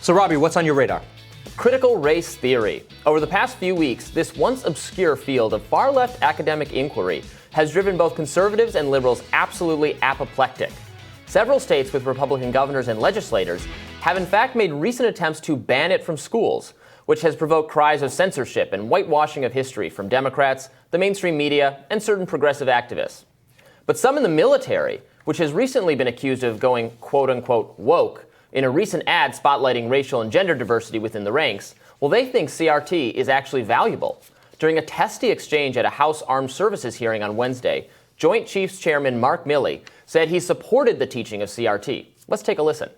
So, Robby, what's on your radar? Critical race theory. Over the past few weeks, this once obscure field of far-left academic inquiry has driven both conservatives and liberals absolutely apoplectic. Several states with Republican governors and legislators have in fact made recent attempts to ban it from schools, which has provoked cries of censorship and whitewashing of history from Democrats, the mainstream media, and certain progressive activists. But some in the military, which has recently been accused of going quote-unquote woke in a recent ad spotlighting racial and gender diversity within the ranks, well, they think CRT is actually valuable. During a testy exchange at a House Armed Services hearing on Wednesday, Joint Chiefs Chairman Mark Milley said he supported the teaching of CRT. Let's take a listen.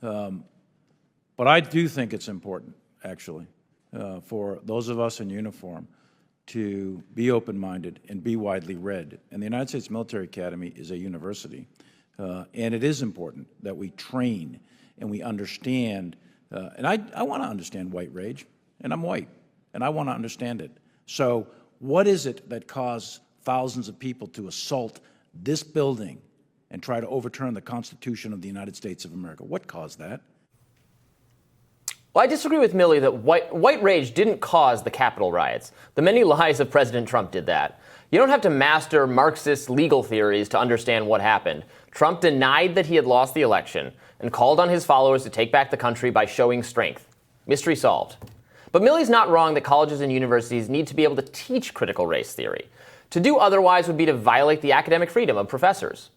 But I do think it's important, actually, for those of us in uniform to be open-minded and be widely read. And the United States Military Academy is a university, and it is important that we train and we understand. And I want to understand white rage, and I'm white, and I want to understand it. So what is it that caused thousands of people to assault this building and try to overturn the Constitution of the United States of America? What caused that? Well, I disagree with Milley that white rage didn't cause the Capitol riots. The many lies of President Trump did that. You don't have to master Marxist legal theories to understand what happened. Trump denied that he had lost the election and called on his followers to take back the country by showing strength. Mystery solved. But Milley's not wrong that colleges and universities need to be able to teach critical race theory. To do otherwise would be to violate the academic freedom of professors.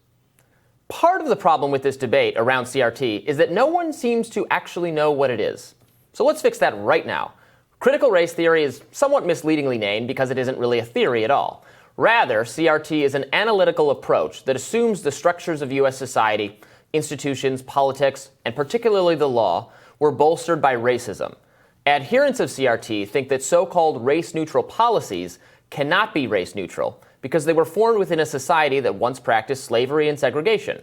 Part of the problem with this debate around CRT is that no one seems to actually know what it is. So let's fix that right now. Critical race theory is somewhat misleadingly named because it isn't really a theory at all. Rather, CRT is an analytical approach that assumes the structures of U.S. society, institutions, politics, and particularly the law, were bolstered by racism. Adherents of CRT think that so-called race-neutral policies cannot be race-neutral because they were formed within a society that once practiced slavery and segregation.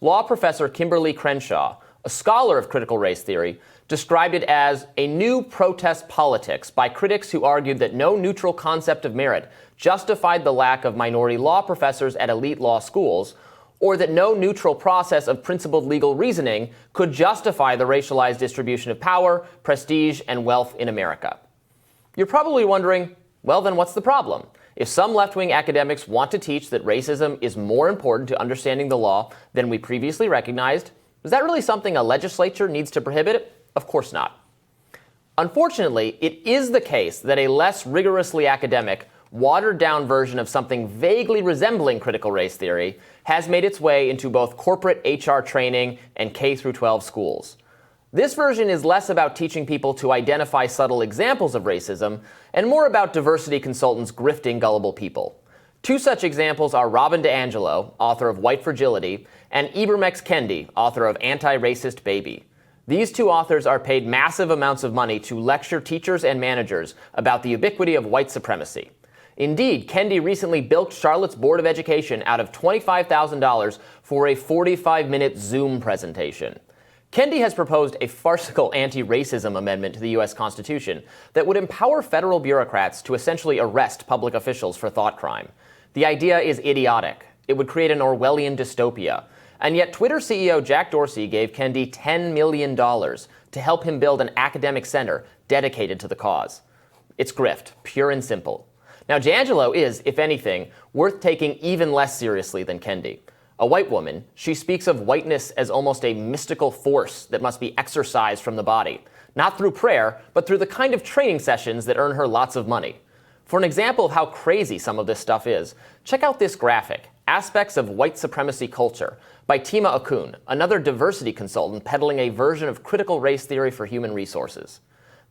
Law professor Kimberly Crenshaw, a scholar of critical race theory, described it as a new protest politics by critics who argued that no neutral concept of merit justified the lack of minority law professors at elite law schools, or that no neutral process of principled legal reasoning could justify the racialized distribution of power, prestige, and wealth in America. You're probably wondering, well, then what's the problem? If some left-wing academics want to teach that racism is more important to understanding the law than we previously recognized, is that really something a legislature needs to prohibit it? Of course not. Unfortunately, it is the case that a less rigorously academic, watered-down version of something vaguely resembling critical race theory has made its way into both corporate HR training and K-12 schools. This version is less about teaching people to identify subtle examples of racism and more about diversity consultants grifting gullible people. Two such examples are Robin DiAngelo, author of White Fragility, and Ibram Kendi, author of Anti-Racist Baby. These two authors are paid massive amounts of money to lecture teachers and managers about the ubiquity of white supremacy. Indeed, Kendi recently bilked Charlotte's Board of Education out of $25,000 for a 45-minute Zoom presentation. Kendi has proposed a farcical anti-racism amendment to the U.S. Constitution that would empower federal bureaucrats to essentially arrest public officials for thought crime. The idea is idiotic. It would create an Orwellian dystopia. And yet Twitter CEO Jack Dorsey gave Kendi $10 million to help him build an academic center dedicated to the cause. It's grift, pure and simple. Now, DiAngelo is, if anything, worth taking even less seriously than Kendi. A white woman, she speaks of whiteness as almost a mystical force that must be exorcised from the body, not through prayer, but through the kind of training sessions that earn her lots of money. For an example of how crazy some of this stuff is, check out this graphic, Aspects of White Supremacy Culture, by Tima Okun, another diversity consultant peddling a version of critical race theory for human resources.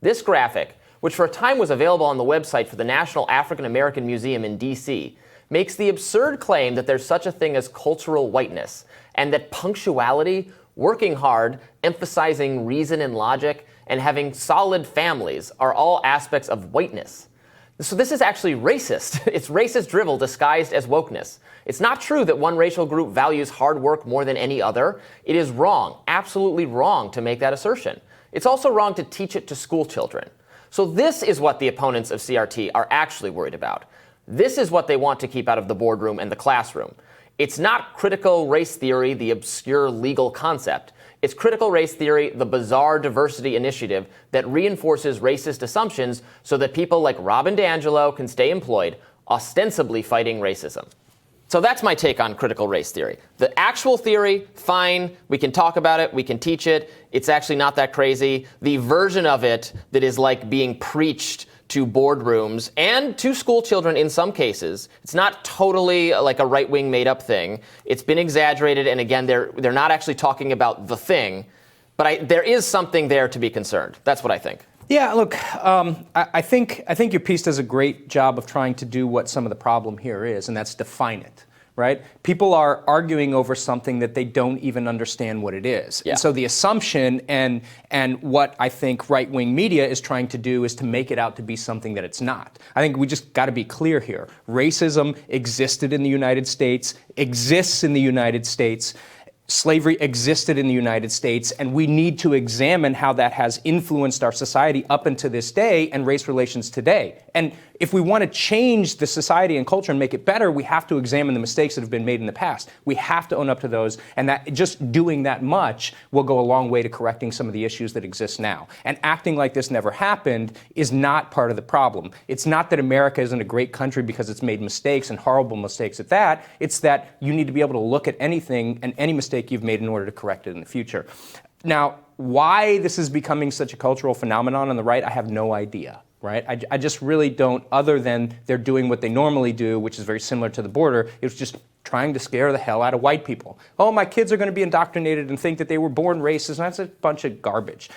This graphic, which for a time was available on the website for the National African American Museum in D.C., makes the absurd claim that there's such a thing as cultural whiteness, and that punctuality, working hard, emphasizing reason and logic, and having solid families are all aspects of whiteness. So this is actually racist. It's racist drivel disguised as wokeness. It's not true that one racial group values hard work more than any other. It is wrong, absolutely wrong, to make that assertion. It's also wrong to teach it to school children. So this is what the opponents of CRT are actually worried about. This is what they want to keep out of the boardroom and the classroom. It's not critical race theory, the obscure legal concept. It's critical race theory, the bizarre diversity initiative that reinforces racist assumptions so that people like Robin DiAngelo can stay employed, ostensibly fighting racism. So that's my take on critical race theory. The actual theory, fine. We can talk about it. We can teach it. It's actually not that crazy. The version of it that is like being preached to boardrooms and to school children in some cases, it's not totally like a right-wing made-up thing. It's been exaggerated, and again, they're not actually talking about the thing, but there is something there to be concerned. That's what I think. Yeah, look, I think your piece does a great job of trying to do what some of the problem here is, and that's define it, right? People are arguing over something that they don't even understand what it is. Yeah. And so the assumption and what I think right-wing media is trying to do is to make it out to be something that it's not. I think we just got to be clear here. Racism existed in the United States, exists in the United States. Slavery existed in the United States, and we need to examine how that has influenced our society up until this day and race relations today. And if we want to change the society and culture and make it better, we have to examine the mistakes that have been made in the past. We have to own up to those, and that just doing that much will go a long way to correcting some of the issues that exist now. And acting like this never happened is not part of the problem. It's not that America isn't a great country because it's made mistakes and horrible mistakes at that. It's that you need to be able to look at anything and any mistake you've made in order to correct it in the future. Now, why this is becoming such a cultural phenomenon on the right, I have no idea. Right? I just really don't, other than they're doing what they normally do, which is very similar to the border. It was just trying to scare the hell out of white people. Oh, my kids are going to be indoctrinated and think that they were born racist, and that's a bunch of garbage.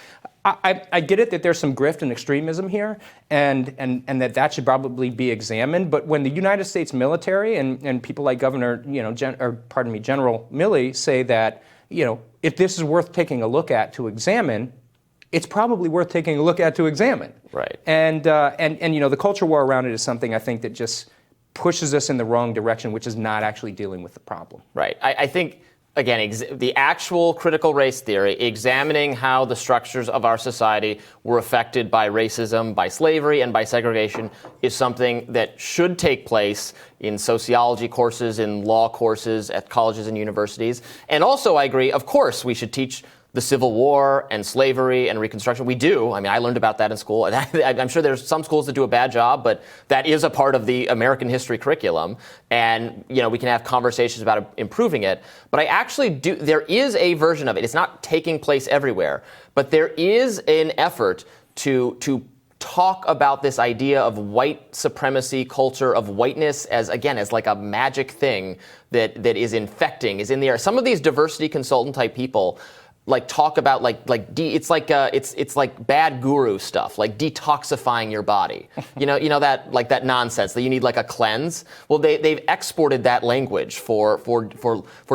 I get it that there's some grift and extremism here, and that should probably be examined. But when the United States military and people like General Milley say that, if this is worth taking a look at to examine, it's probably worth taking a look at to examine. Right. And the culture war around it is something I think that just pushes us in the wrong direction, which is not actually dealing with the problem. Right. I think, again, the actual critical race theory, examining how the structures of our society were affected by racism, by slavery, and by segregation is something that should take place in sociology courses, in law courses, at colleges and universities. And also, I agree, of course, we should teach the Civil War and slavery and Reconstruction. We do. I mean, I learned about that in school. I'm sure there's some schools that do a bad job, but that is a part of the American history curriculum. And, we can have conversations about improving it. But I actually do. There is a version of it. It's not taking place everywhere, but there is an effort to talk about this idea of white supremacy culture, of whiteness as like a magic thing that is infecting, is in the air. Some of these diversity consultant type people talk about it's like bad guru stuff, like detoxifying your body. that nonsense that you need like a cleanse. Well, they've exported that language for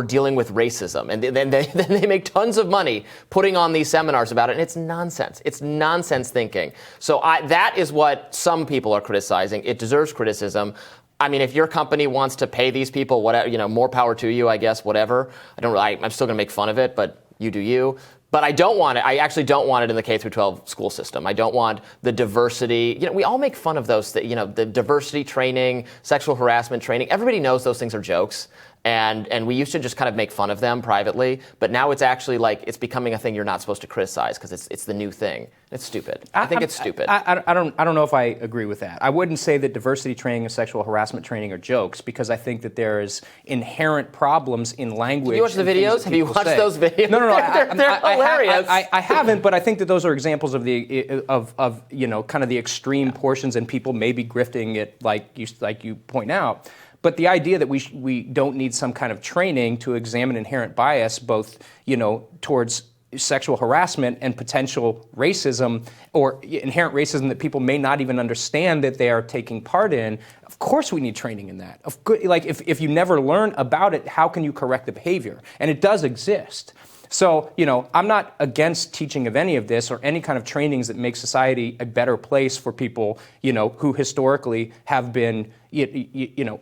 dealing with racism, and then they make tons of money putting on these seminars about it, and it's nonsense. It's nonsense thinking. So that is what some people are criticizing. It deserves criticism. I mean, if your company wants to pay these people, whatever, more power to you, I guess, whatever. I'm still going to make fun of it, but you do you. But I don't want it. I actually don't want it in the K through 12 school system. I don't want the diversity. We all make fun of those things. The diversity training, sexual harassment training. Everybody knows those things are jokes. And we used to just kind of make fun of them privately, but now it's actually it's becoming a thing you're not supposed to criticize because it's the new thing. It's stupid. I think it's stupid. I don't know if I agree with that. I wouldn't say that diversity training and sexual harassment training are jokes, because I think that there is inherent problems in language. Have you watched the videos? Have you watched those videos? No. They're hilarious. I haven't, but I think that those are examples of kind of the extreme portions, and people maybe grifting it like you point out. But the idea that we don't need some kind of training to examine inherent bias, both towards sexual harassment and potential racism, or inherent racism that people may not even understand that they are taking part in, of course we need training in that. If you never learn about it, how can you correct the behavior? And it does exist. So, I'm not against teaching of any of this or any kind of trainings that make society a better place for people, who historically have been,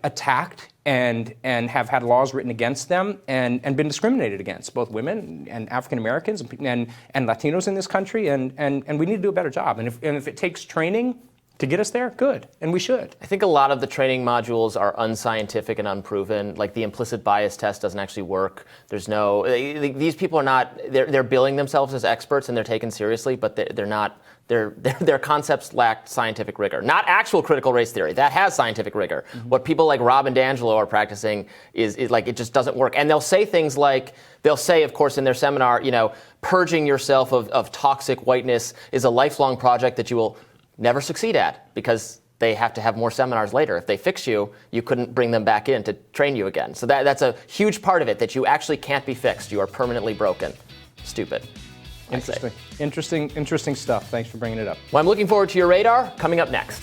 attacked and have had laws written against them and been discriminated against, both women and African Americans and Latinos in this country. And we need to do a better job. And if it takes training to get us there, good, and we should. I think a lot of the training modules are unscientific and unproven. Like the implicit bias test doesn't actually work. There's no, these people are not, they're billing themselves as experts and they're taken seriously, but they're not, their concepts lack scientific rigor. Not actual critical race theory. That has scientific rigor. Mm-hmm. What people like Rob and D'Angelo are practicing is like, it just doesn't work. And they'll say things like, they'll say, of course, in their seminar, purging yourself of toxic whiteness is a lifelong project that you will never succeed at, because they have to have more seminars later. If they fix you, you couldn't bring them back in to train you again. So that's a huge part of it, that you actually can't be fixed. You are permanently broken. Stupid. Interesting. Interesting stuff. Thanks for bringing it up. Well, I'm looking forward to your radar coming up next.